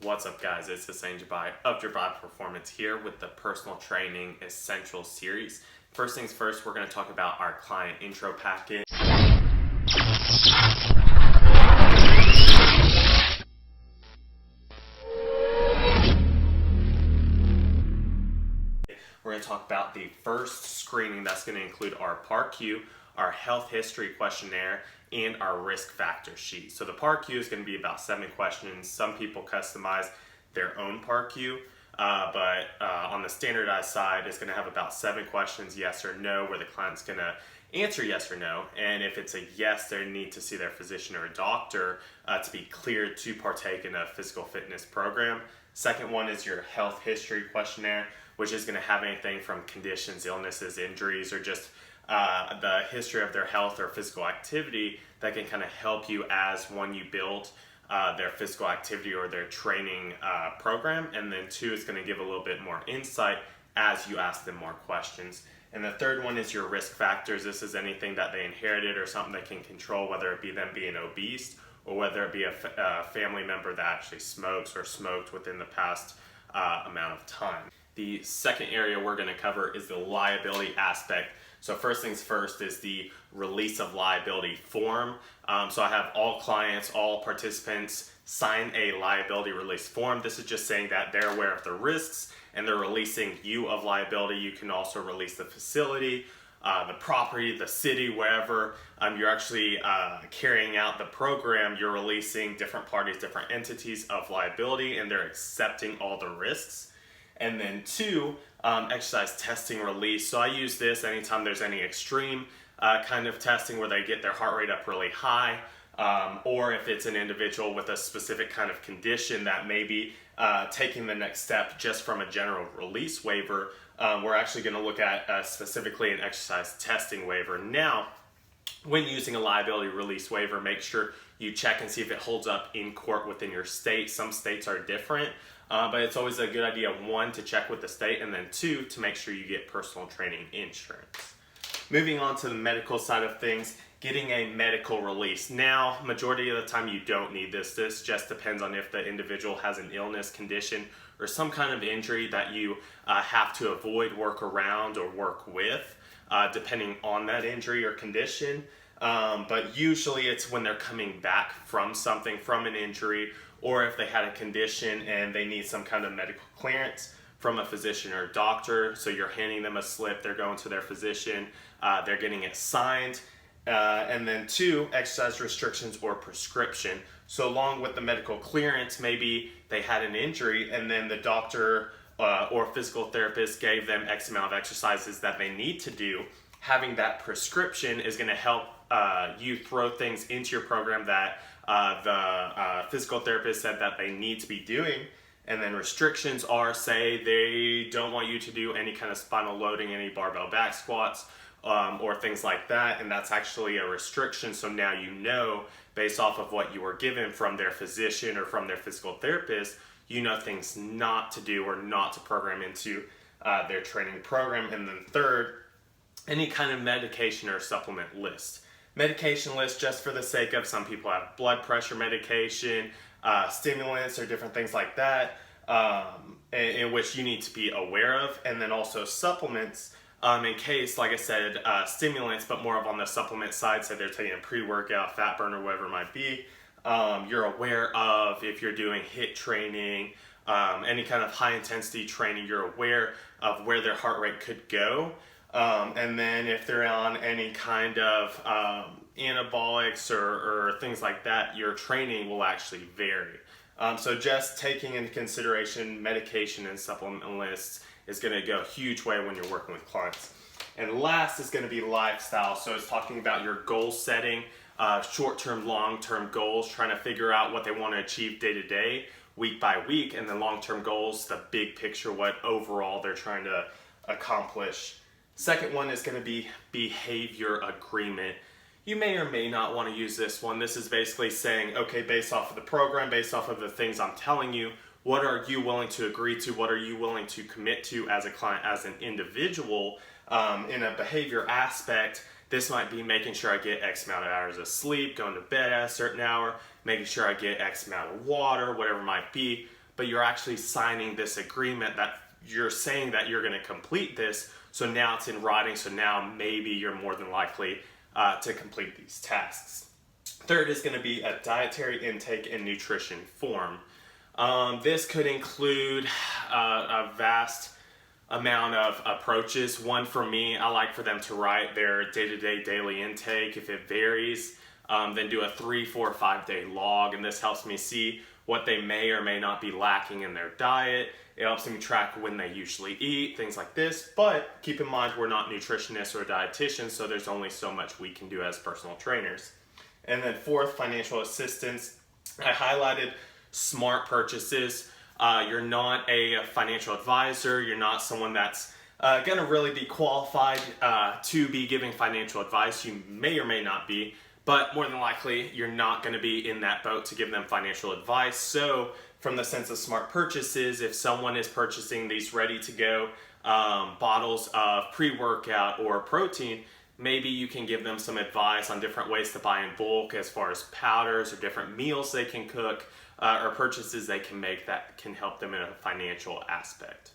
What's up, guys? It's Hussien Jabai of Jabai Performance here with the Personal Training Essential Series. First things first, we're going to talk about our client intro packet. We're going to talk about the first screening. That's going to include our PAR-Q, our health history questionnaire, and our risk factor sheet. So the PAR-Q is going to be about 7 questions. Some people customize their own PAR-Q, but on the standardized side, it's going to have about 7 questions, yes or no, where the client's going to answer yes or no. And if it's a yes, they need to see their physician or a doctor to be cleared to partake in a physical fitness program. Second one is your health history questionnaire, which is going to have anything from conditions, illnesses, injuries, or just the history of their health or physical activity that can kind of help you as one, you build their physical activity or their training program. And then 2 is going to give a little bit more insight as you ask them more questions. And the third one is your risk factors. This is anything that they inherited or something they can control, whether it be them being obese or whether it be a family member that actually smokes or smoked within the past amount of time. The second area we're going to cover is the liability aspect. So first things first is the release of liability form. So I have all clients, all participants sign a liability release form. This is just saying that they're aware of the risks and they're releasing you of liability. You can also release the facility, the property, the city, wherever you're actually carrying out the program. You're releasing different parties, different entities of liability, and they're accepting all the risks. And then 2, exercise testing release. So I use this anytime there's any extreme kind of testing where they get their heart rate up really high, or if it's an individual with a specific kind of condition that may be taking the next step just from a general release waiver. We're actually going to look at specifically an exercise testing waiver. Now, when using a liability release waiver, make sure you check and see if it holds up in court within your state. Some states are different, but it's always a good idea, 1, to check with the state, and then 2, to make sure you get personal training insurance. Moving on to the medical side of things, getting a medical release. Now, majority of the time you don't need this. This just depends on if the individual has an illness, condition, or some kind of injury that you have to avoid, work around, or work with, depending on that injury or condition. But usually it's when they're coming back from something, from an injury, or if they had a condition and they need some kind of medical clearance from a physician or doctor. So you're handing them a slip, they're going to their physician, they're getting it signed. And then 2, exercise restrictions or prescription. So along with the medical clearance, maybe they had an injury and then the doctor or physical therapist gave them X amount of exercises that they need to do. Having that prescription is going to help you throw things into your program that the physical therapist said that they need to be doing. And then restrictions are, say they don't want you to do any kind of spinal loading, any barbell back squats, or things like that, and that's actually a restriction. So now you know, based off of what you were given from their physician or from their physical therapist, you know things not to do or not to program into their training program. And then 3rd, any kind of medication or supplement list. Medication list, just for the sake of, some people have blood pressure medication, stimulants, or different things like that, in which you need to be aware of. And then also supplements, in case, like I said, stimulants, but more of on the supplement side, so they're taking a pre-workout, fat burner, whatever it might be. You're aware of, if you're doing HIIT training, any kind of high intensity training, you're aware of where their heart rate could go. And then if they're on any kind of anabolics or things like that, your training will actually vary. So just taking into consideration medication and supplement lists is going to go a huge way when you're working with clients. And last is going to be lifestyle. So it's talking about your goal setting, short-term, long-term goals, trying to figure out what they want to achieve day to day, week by week, and then long-term goals, the big picture, what overall they're trying to accomplish. Second one is going to be behavior agreement. You may or may not want to use this one. This is basically saying, okay, based off of the program, based off of the things I'm telling you, what are you willing to agree to? What are you willing to commit to as a client, as an individual? In a behavior aspect, this might be making sure I get X amount of hours of sleep, going to bed at a certain hour, making sure I get X amount of water, whatever it might be. but you're actually signing this agreement that you're saying that you're going to complete this. So now it's in writing. So now maybe you're more than likely to complete these tasks. Third is going to be a dietary intake and nutrition form. This could include a vast amount of approaches. One, for me, I like for them to write their day-to-day daily intake. If it varies, then do a 3, 4, 5 day log, and this helps me see what they may or may not be lacking in their diet. It helps me track when they usually eat, things like this. But keep in mind, we're not nutritionists or dietitians, so there's only so much we can do as personal trainers. And then fourth, financial assistance. I highlighted smart purchases. You're not a financial advisor. You're not someone that's going to really be qualified to be giving financial advice. You may or may not be, but more than likely, you're not going to be in that boat to give them financial advice. So from the sense of smart purchases, if someone is purchasing these ready-to-go bottles of pre-workout or protein, maybe you can give them some advice on different ways to buy in bulk as far as powders or different meals they can cook or purchases they can make that can help them in a financial aspect.